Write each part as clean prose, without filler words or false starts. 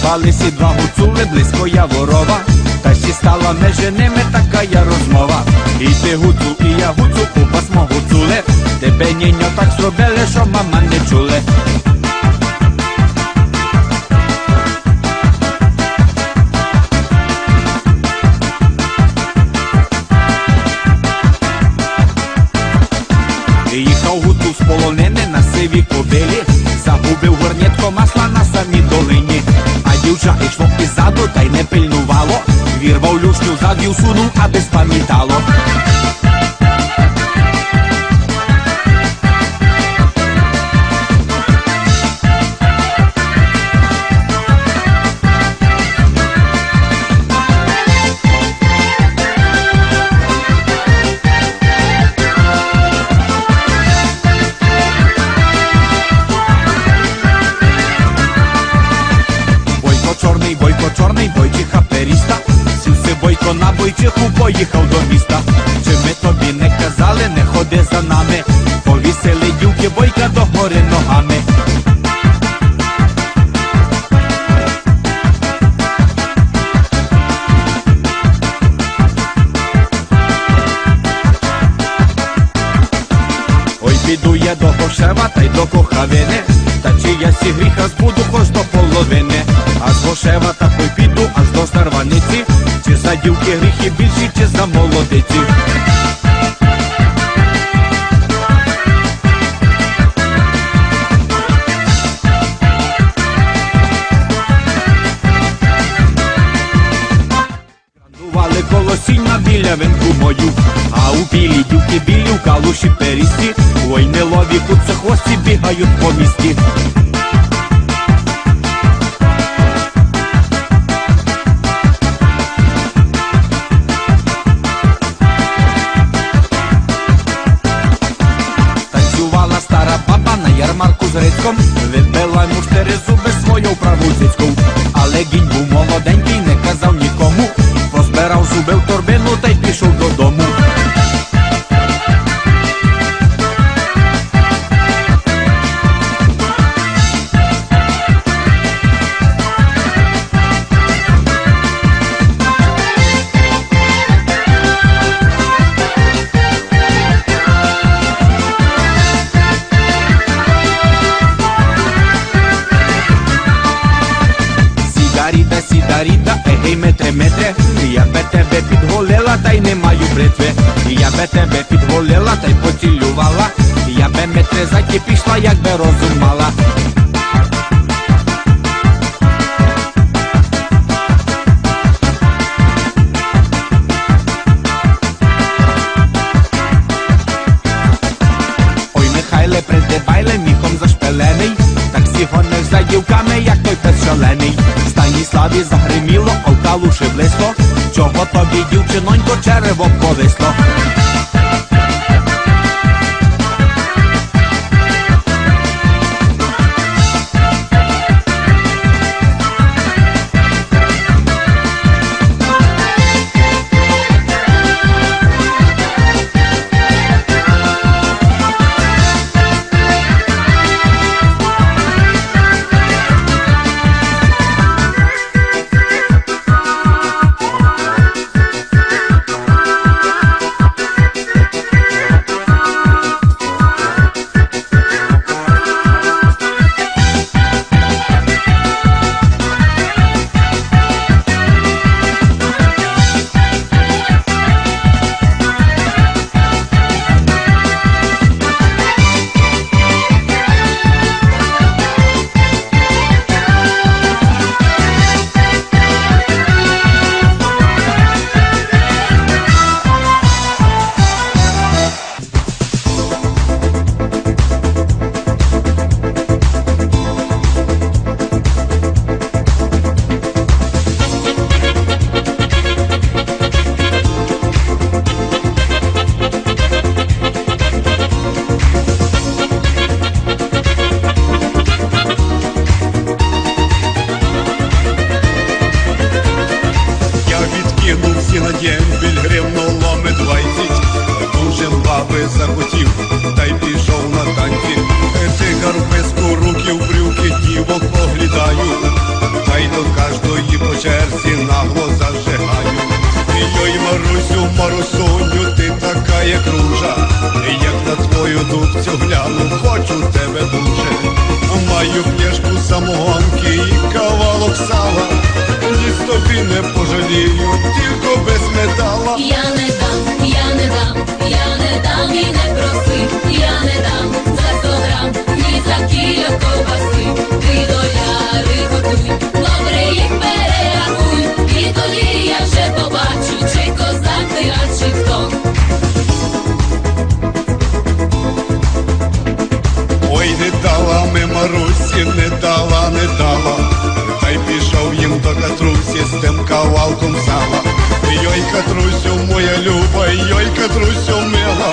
Зібралися два гуцули близько Яворова, та ще стала між ними така розмова. І ти гуцул, і я гуцул, оба смо гуцули, тебе ніньо так зробили, що мама не чули. Їхав гуцул з полонини на сивій кобилі, загубив горнятко масла на самій долині. А дівча йшло іззаду, та й не пильнувало, вірвав люшню зад і всунув, аби спам'ятало. Чорний бойчиха періста, сівся Бойко на бойчиху, поїхав до міста. Чи ми тобі не казали, не ходи за нами, повісили дівки Бойка до гори ногами. Ой, піду я до Гошева та й до Кохавини, та чи я сі гріха збуду хоч до половини. Аж з Гошева такой піду, аж до Старваниці, чи за дівки гріхи більші, чи за молодиці. Грандували колосіння біля венку мою, а у білій дівки білі в калуші перісті, ой, нелові куцехвості бігають по місті. Ярмарку з Грицьком, вибила йому 4 зуби свою праву цицьку. Але кінь був молоденький, не казав нікому, позбирав зуби в торбину та й пішов додому. Сідаріта, егей, метре, метре, я би тебе підголила, та й не маю бритви. Я би тебе підголила, та й поцілювала, я би метре заті пішла, як би розум мала. Ой, Михайле, придибайле, міхом зашпилений, так всі гониш за дівками, як той пес шалений. Станіславі загриміло, а в калуші блисло, чого тобі, дівчинонько, черево повисло. дембель гривнуло ми 20, дуже баби захотів, та й пішов на танці. Цигар в писку, руки в брюки, дівок поглядаю, та й до кожної по черзі нагло зажигаю. Йой, Марусю, Марусуню, ти така як ружа, як на твою дубцю гляну, хочу тебе дуже. Маю пляшку самогонки і кавалок сала, ніц тобі не пожалію, тільки без медала. Я не дам, я не дам, я не дам і не проси, я не дам за 100 грам, ні за кіло ковбаси. Ти доляри готуй, добре їх перерахуй, і тоді я вже побачу, чи козак ти, а чи хто. Ой, не дала ми Марусі, не дала, не дала, та й пішов їм до Катрусі з тим кавалком сала. Йой, Катрусю, моя люба, йой, Катрусю, мила,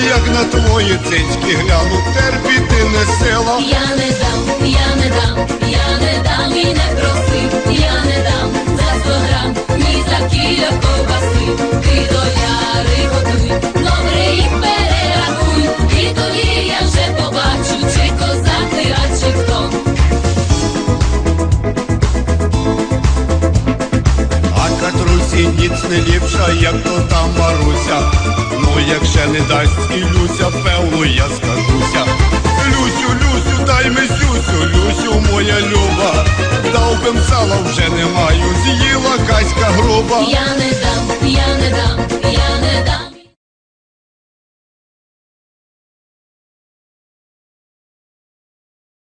як на твої цицьки гляну, терпіти не сила. Я не дам, я не дам, я не дам і не проси, я не дам за 100 грам, ні за кіло ковбаси. Ти доляри готуй, добре їх перерахуй, і тоді я вже побачу, чи козак ти, а чи хто. А Катрусі ніц не ліпша, як то та Маруся. Ну, як ще не дасть і Люся, певно, я скажуся. Люсю, Люсю, дай ми Сюсю, Люсю, моя люба, дав бим сала вже не маю, з'їла каська груба. Я не дам, я не дам, я не дам.